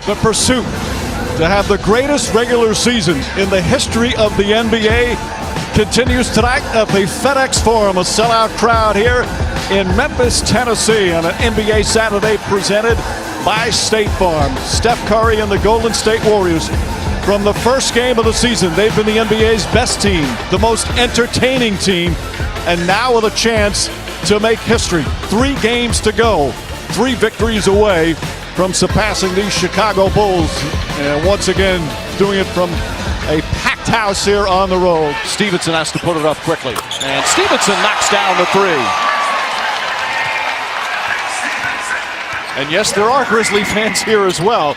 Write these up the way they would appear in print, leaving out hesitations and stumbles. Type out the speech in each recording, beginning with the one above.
The pursuit to have the greatest regular season in the history of the NBA continues tonight at the FedEx Forum, a sellout crowd here in Memphis, Tennessee on an NBA Saturday presented by State Farm. Steph Curry and the Golden State Warriors. From the first game of the season, they've been the NBA's best team, the most entertaining team, and now with a chance to make history. 3 games to go, 3 victories away from surpassing these Chicago Bulls, and once again doing it from a packed house here on the road. Stevenson has to put it up quickly, and Stevenson knocks down the 3. And yes, there are Grizzly fans here as well.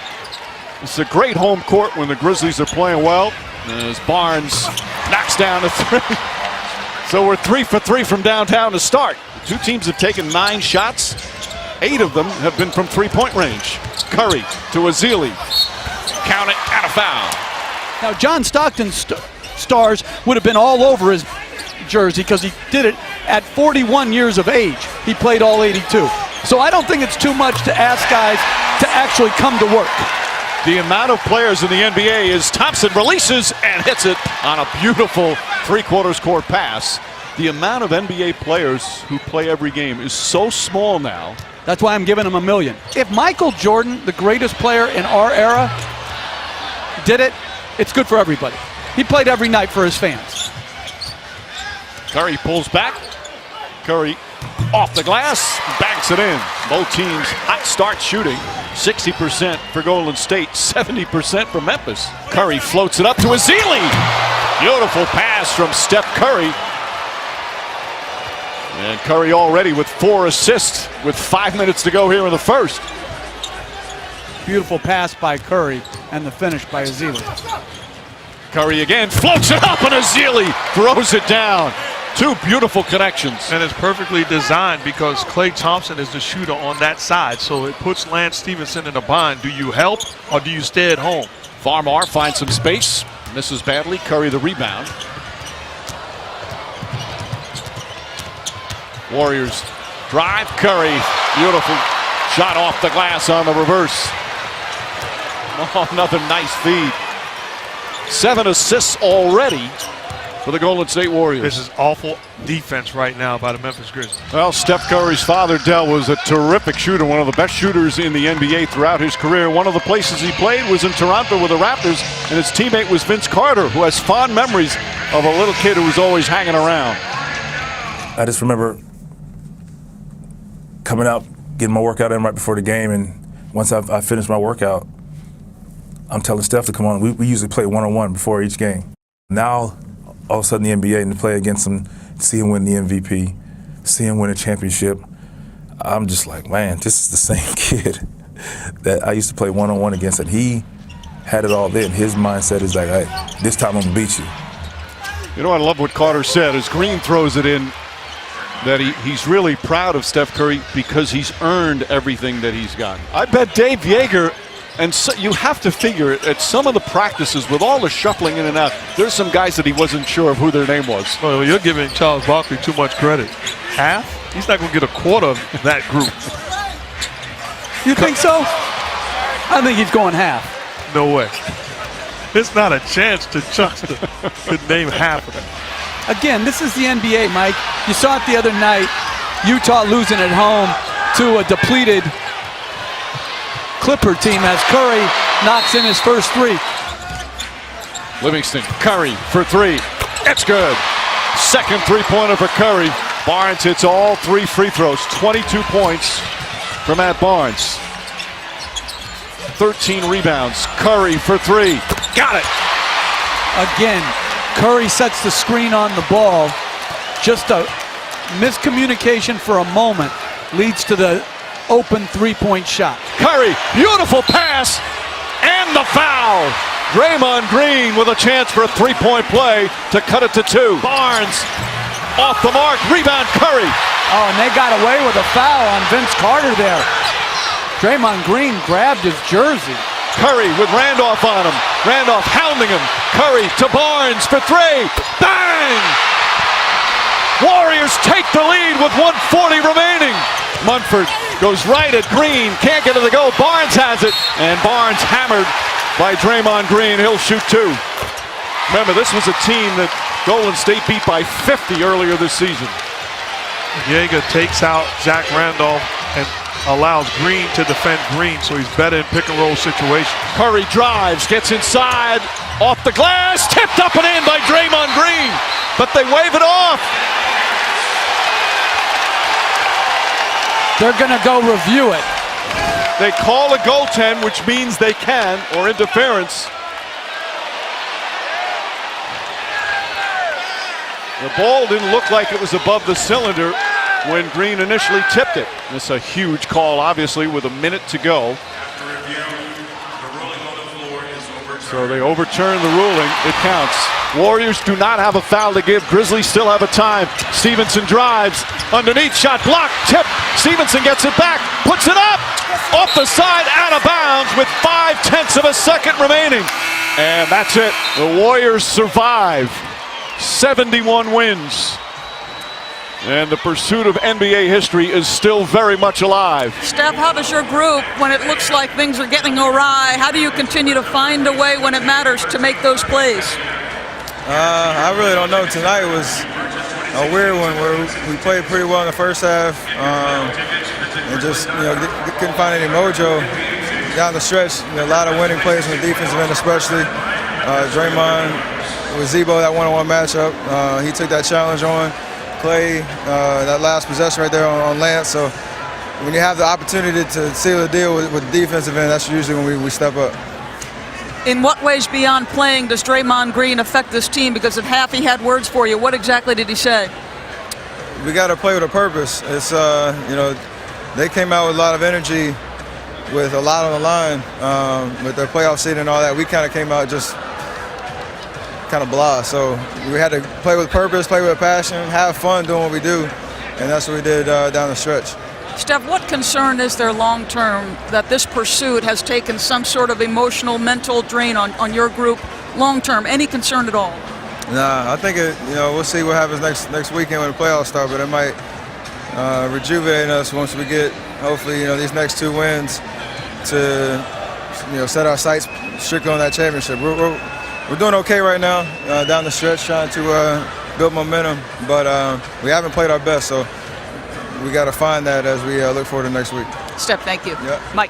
It's a great home court when the Grizzlies are playing well, as Barnes knocks down the 3. So we're 3 for 3 from downtown to start. The 2 teams have taken 9 shots. 8 of them have been from three-point range. Curry to Ezeli. Count it, and a foul. Now, John Stockton's stars would have been all over his jersey because he did it at 41 years of age. He played all 82. So I don't think it's too much to ask guys to actually come to work. The amount of players in the NBA is Thompson releases and hits it on a beautiful three-quarters court pass. The amount of NBA players who play every game is so small now. That's why I'm giving him $1 million. If Michael Jordan, the greatest player in our era, did it, it's good for everybody. He played every night for his fans. Curry pulls back. Curry off the glass, banks it in. Both teams hot start shooting. 60% for Golden State, 70% for Memphis. Curry floats it up to Ezeli. Beautiful pass from Steph Curry. And Curry already with 4 assists with 5 minutes to go here in the first. Beautiful pass by Curry and the finish by Ezeli. Curry again floats it up and Ezeli throws it down. 2 beautiful connections. And it's perfectly designed because Klay Thompson is the shooter on that side. So it puts Lance Stevenson in a bind. Do you help or do you stay at home? Farmar finds some space. Misses badly. Curry the rebound. Warriors drive. Curry. Beautiful shot off the glass on the reverse. Oh, another nice feed. 7 assists already for the Golden State Warriors. This is awful defense right now by the Memphis Grizzlies. Well, Steph Curry's father, Dell, was a terrific shooter, one of the best shooters in the NBA throughout his career. One of the places he played was in Toronto with the Raptors, and his teammate was Vince Carter, who has fond memories of a little kid who was always hanging around. I just remember coming out, getting my workout in right before the game, and once I finished my workout, I'm telling Steph to come on. We usually play one-on-one before each game. Now, all of a sudden, the NBA, and to play against him, see him win the MVP, see him win a championship, I'm just like, man, this is the same kid that I used to play one-on-one against, and he had it all then. His mindset is like, hey, this time I'm gonna beat you. You know, I love what Carter said as Green throws it in, that he's really proud of Steph Curry because he's earned everything that he's gotten. I bet Dave Yeager, and so you have to figure at some of the practices with all the shuffling in and out, there's some guys that he wasn't sure of who their name was. Well, you're giving Charles Barkley too much credit. Half? He's not going to get a quarter of that group. You think so? I think he's going half. No way. It's not a chance to Chuckster could name half of them. Again, this is the NBA, Mike. You saw it the other night. Utah losing at home to a depleted Clipper team as Curry knocks in his first 3. Livingston, Curry for 3. It's good. Second three-pointer for Curry. Barnes hits all 3 free throws, 22 points from Matt Barnes. 13 rebounds. Curry for 3. Got it. Again, Curry sets the screen on the ball. Just a miscommunication for a moment leads to the open three-point shot. Curry, beautiful pass, and the foul. Draymond Green with a chance for a 3-point play to cut it to 2. Barnes off the mark, rebound Curry. Oh, and they got away with a foul on Vince Carter there. Draymond Green grabbed his jersey. Curry with Randolph on him. Randolph hounding him. Curry to Barnes for 3. Bang! Warriors take the lead with 1:40 remaining. Munford goes right at Green, can't get to the goal. Barnes has it, and Barnes hammered by Draymond Green. He'll shoot two. Remember, this was a team that Golden State beat by 50 earlier this season. Jaeger takes out Zach Randolph and allows Green to defend Green, so he's better in pick-and-roll situations. Curry drives, gets inside, off the glass, tipped up and in by Draymond Green, but they wave it off. They're going to go review it. They call a goaltend, which means they can, or interference. The ball didn't look like it was above the cylinder when Green initially tipped it. This is a huge call, obviously, with a minute to go. So they overturn the ruling. It counts. Warriors do not have a foul to give. Grizzlies still have a time. Stevenson drives. Underneath, shot blocked. Tip. Stevenson gets it back. Puts it up. Off the side, out of bounds with 0.5 of a second remaining. And that's it. The Warriors survive. 71 wins. And the pursuit of NBA history is still very much alive. Steph, how does your group, when it looks like things are getting awry, how do you continue to find a way when it matters to make those plays? I really don't know. Tonight was a weird one where we played pretty well in the first half and just couldn't find any mojo down the stretch. A lot of winning plays on the defensive end, especially Draymond with Zebo, that one-on-one matchup. He took that challenge on. Clay, that last possession right there on Lance. So when you have the opportunity to seal the deal with the defensive end, that's usually when we step up. In what ways beyond playing does Draymond Green affect this team? Because at half he had words for you. What exactly did he say? We got to play with a purpose. It's they came out with a lot of energy, with a lot on the line, with their playoff seed and all that. We kind of came out just kind of blah. So we had to play with purpose, play with passion, have fun doing what we do, and that's what we did down the stretch. Steph, what concern is there long term that this pursuit has taken some sort of emotional, mental drain on your group long term? Any concern at all? Nah, I think we'll see what happens next weekend when the playoffs start, but it might rejuvenate us once we get, hopefully, these next two wins to set our sights strictly on that championship. We're doing okay right now down the stretch, trying to build momentum, but we haven't played our best, so we got to find that as we look forward to next week. Steph, thank you. Yeah. Mike.